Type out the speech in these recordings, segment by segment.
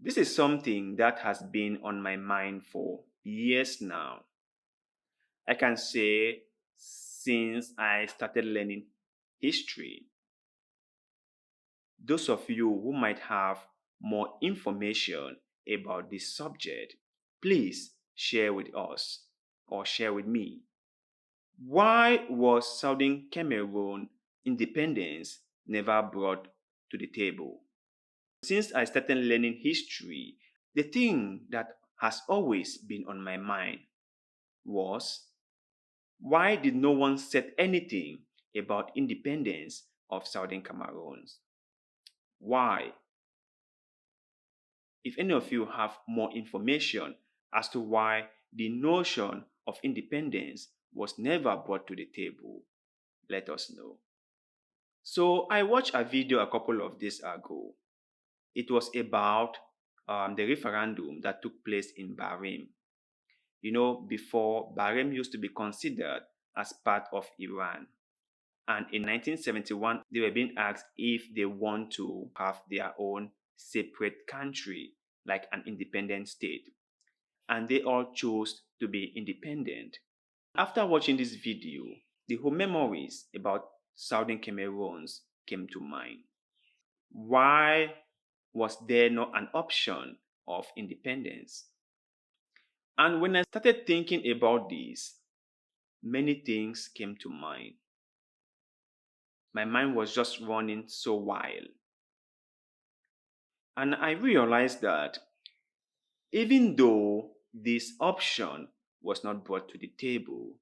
This is something that has been on my mind for years now. I can say since I started learning history. Those of you who might have more information about this subject, please share with us or share with me. Why was Southern Cameroon independence never brought to the table? Since I started learning history, the thing that has always been on my mind was, why did no one say anything about independence of Southern Cameroons? Why? If any of you have more information as to why the notion of independence was never brought to the table, let us know. So I watched a video a couple of days ago. It was about the referendum that took place in Bahrain. You know, before, Bahrain used to be considered as part of Iran. And in 1971, they were being asked if they want to have their own separate country, like an independent state. And they all chose to be independent. After watching this video, the whole memories about Southern Cameroons came to mind. Why was there not an option of independence? And when I started thinking about this, many things came to mind. My mind was just running so wild. And I realized that even though this option was not brought to the table,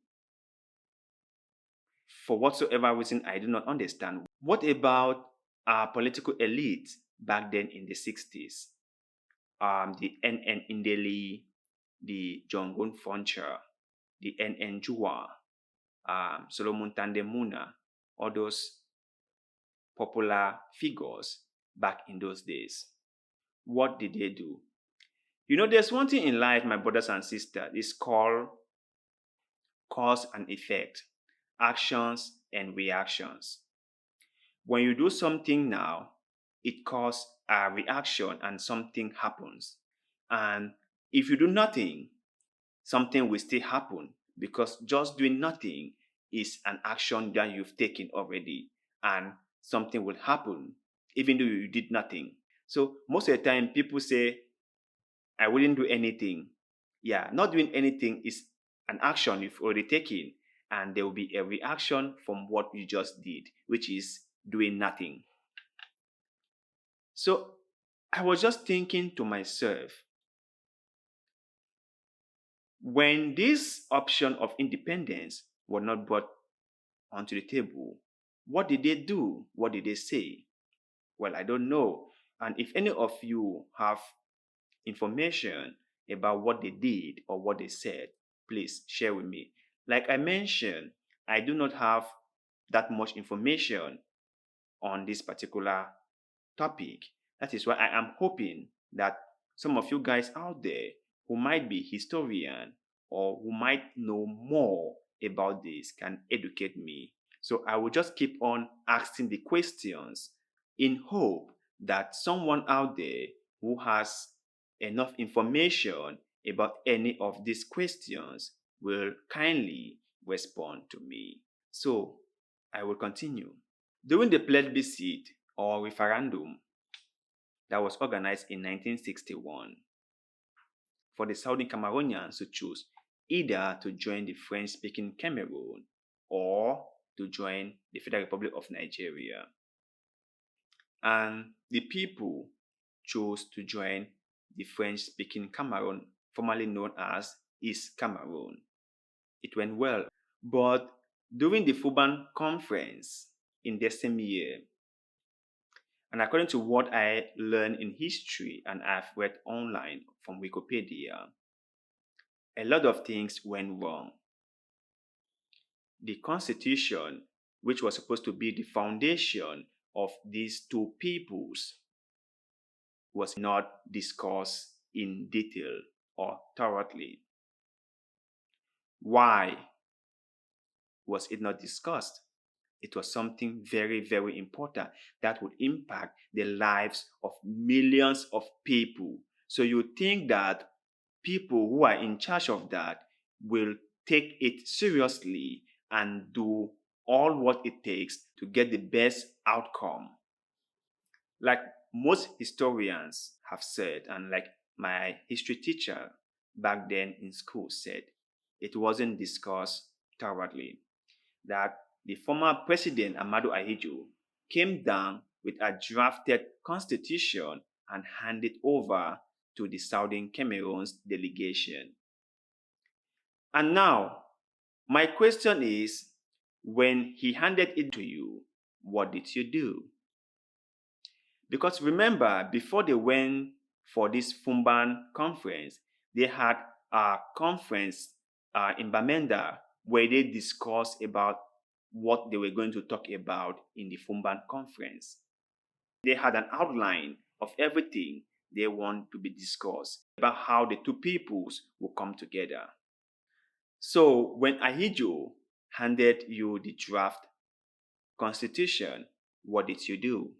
for whatsoever reason I do not understand, what about our political elite back then in the 60s? The NN Indeli, the John Gun Foncher, the NN Jua, Solomon Tandemuna, all those popular figures back in those days. What did they do? You know, there's one thing in life, my brothers and sisters, it's called cause and effect, actions and reactions. When you do something now, it causes a reaction and something happens. And if you do nothing, something will still happen because just doing nothing is an action that you've taken already and something will happen even though you did nothing. So most of the time people say, I wouldn't do anything. Yeah, not doing anything is an action you've already taken, and there will be a reaction from what you just did, which is doing nothing. So I was just thinking to myself, when this option of independence was not brought onto the table, what did they do? What did they say? Well, I don't know. And if any of you have information about what they did or what they said, please share with me. Like I mentioned, I do not have that much information on this particular topic. That is why I am hoping that some of you guys out there who might be historian or who might know more about this can educate me. So I will just keep on asking the questions in hope that someone out there who has enough information about any of these questions will kindly respond to me. So I will continue. During the plebiscite or referendum that was organized in 1961 for the Southern Cameroonians to choose either to join the French-speaking Cameroon or to join the Federal Republic of Nigeria. And the people chose to join the French-speaking Cameroon, formerly known as East Cameroon. It went well. But during the Fuban conference in the same year, and according to what I learned in history and I've read online from Wikipedia, a lot of things went wrong. The constitution, which was supposed to be the foundation of these two peoples, was not discussed in detail or thoroughly. Why was it not discussed? It was something very, very important that would impact the lives of millions of people. So you think that people who are in charge of that will take it seriously and do all what it takes to get the best outcome. Like most historians have said, and like my history teacher back then in school said, it wasn't discussed thoroughly. That the former president Amadu Ahijo came down with a drafted constitution and handed over to the Southern Cameroons delegation. And now, my question is, when he handed it to you, what did you do? Because remember, before they went for this Fumban conference, they had a conference in Bamenda where they discussed about what they were going to talk about in the Fumban conference. They had an outline of everything they want to be discussed about how the two peoples will come together. So when Ahijo handed you the draft constitution, what did you do?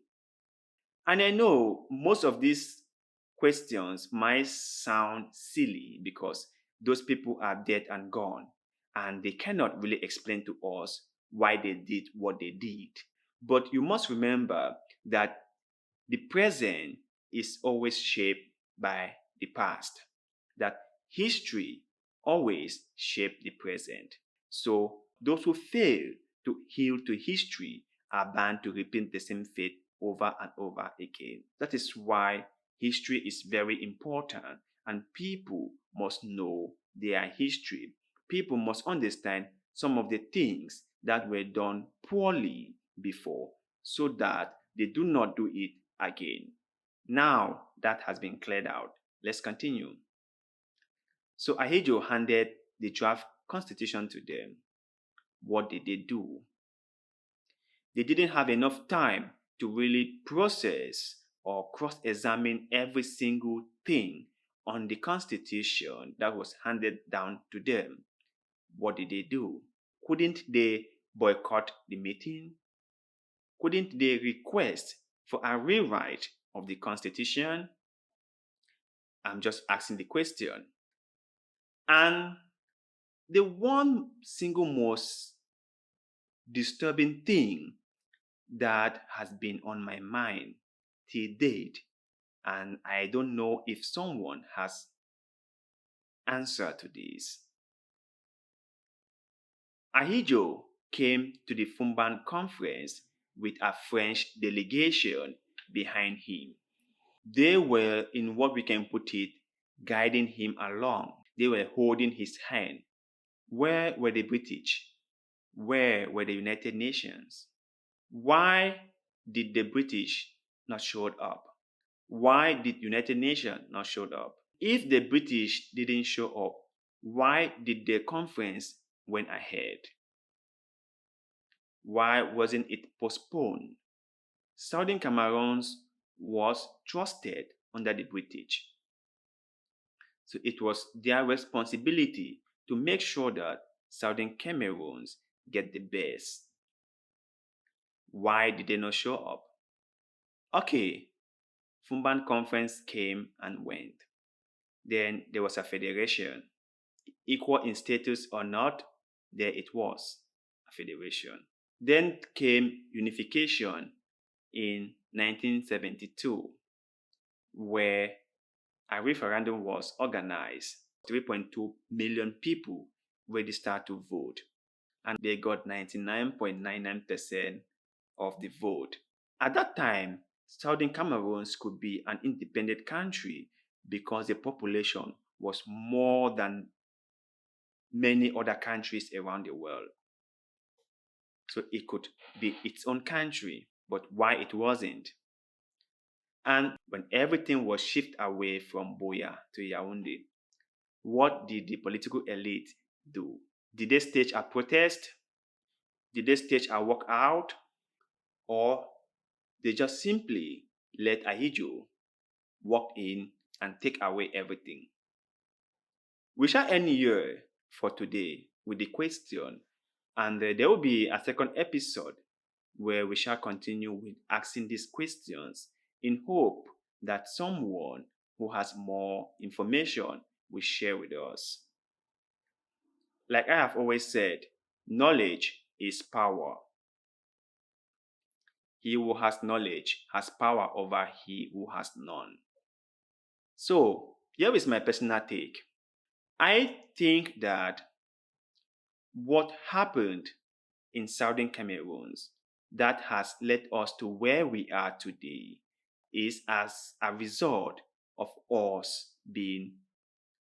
And I know most of these questions might sound silly because those people are dead and gone, and they cannot really explain to us why they did what they did. But you must remember that the present is always shaped by the past, that history always shapes the present. So those who fail to heal to history are bound to repeat the same fate over and over again. That is why history is very important and people must know their history. People must understand some of the things that were done poorly before so that they do not do it again. Now that has been cleared out, let's continue. So Ahijo handed the draft constitution to them. What did they do? They didn't have enough time to really process or cross-examine every single thing on the constitution that was handed down to them. What did they do? Couldn't they boycott the meeting? Couldn't they request for a rewrite of the constitution? I'm just asking the question. And the one single most disturbing thing that has been on my mind till date, and I don't know if someone has answer to this. Ahijo came to the Fumban conference with a French delegation behind him. They were, in what we can put it, guiding him along. They were holding his hand. Where were the British? Where were the United Nations? Why did the British not show up? Why did United Nations not show up? If the British didn't show up, why did the conference went ahead? Why wasn't it postponed? Southern Cameroons was trusted under the British. So it was their responsibility to make sure that Southern Cameroons get the best. Why did they not show up? Okay, Fumban conference came and went. Then there was a federation. Equal in status or not, there it was, a federation. Then came unification in 1972, where a referendum was organized. 3.2 million people registered to vote, and they got 99.99% of the vote. At that time, Southern Cameroons could be an independent country because the population was more than many other countries around the world. So it could be its own country, but why it wasn't? And when everything was shifted away from Buea to Yaoundé, what did the political elite do? Did they stage a protest? Did they stage a walkout? Or they just simply let Ahijo walk in and take away everything? We shall end here for today with the question, and there will be a second episode where we shall continue with asking these questions in hope that someone who has more information will share with us. Like I have always said, knowledge is power. He who has knowledge has power over he who has none. So, here is my personal take. I think that what happened in southern Cameroons that has led us to where we are today is as a result of us being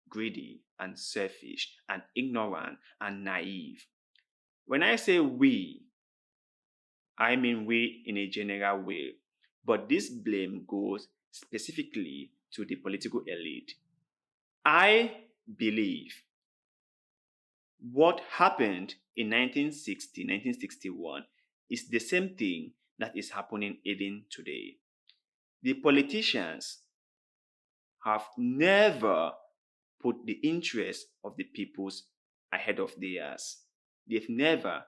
greedy and selfish and ignorant and naive. When I say we, I mean we in a general way, but this blame goes specifically to the political elite. I believe what happened in 1960, 1961 is the same thing that is happening even today. The politicians have never put the interest of the peoples ahead of theirs. They've never.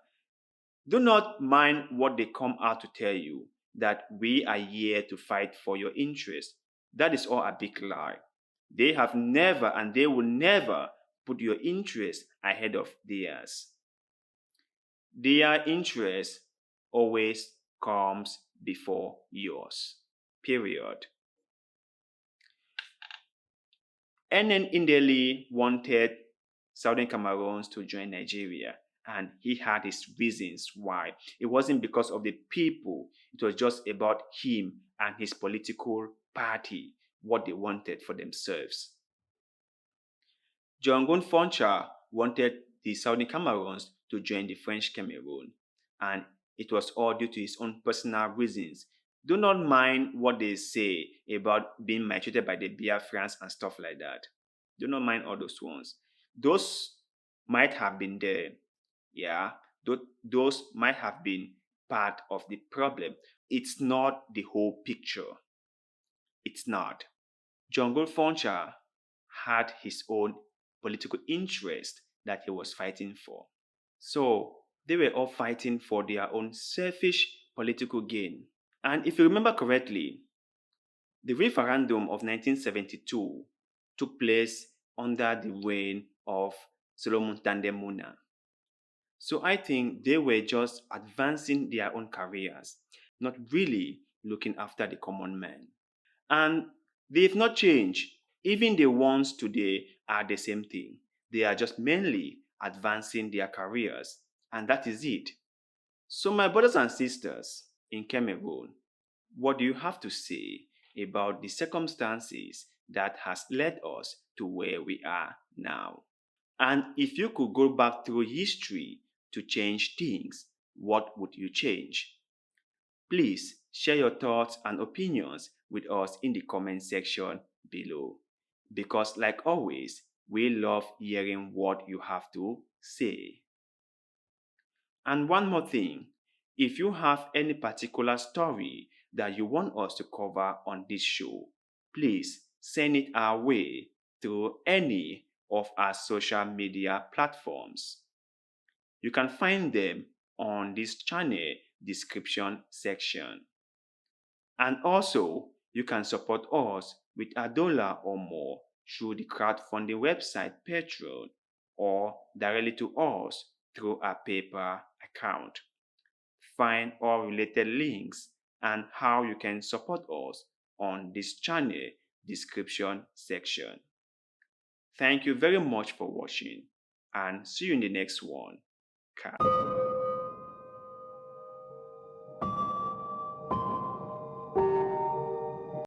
Do not mind what they come out to tell you that we are here to fight for your interest. That is all a big lie. They have never and they will never put your interest ahead of theirs. Their interest always comes before yours. Period. NN Indeli wanted Southern Cameroons to join Nigeria, and he had his reasons why. It wasn't because of the people, it was just about him and his political party, what they wanted for themselves. John Foncha wanted the Southern Cameroons to join the French Cameroon, and it was all due to his own personal reasons. Do not mind what they say about being maltreated by the Biafrans and stuff like that. Do not mind all those ones. Those might have been there. Yeah, those might have been part of the problem. It's not the whole picture. It's not. Jungle Foncha had his own political interest that he was fighting for. So they were all fighting for their own selfish political gain. And if you remember correctly, the referendum of 1972 took place under the reign of Solomon Tandemuna. So I think they were just advancing their own careers, not really looking after the common man. And they've not changed. Even the ones today are the same thing. They are just mainly advancing their careers, and that is it. So, my brothers and sisters in Cameroon, what do you have to say about the circumstances that has led us to where we are now? And if you could go back through history to change things, what would you change? Please share your thoughts and opinions with us in the comment section below. Because, like always, we love hearing what you have to say. And one more thing, if you have any particular story that you want us to cover on this show, please send it our way through any of our social media platforms. You can find them on this channel description section. And also, you can support us with $1 or more through the crowdfunding website Patreon or directly to us through our PayPal account. Find all related links and how you can support us on this channel description section. Thank you very much for watching and see you in the next one. Bye.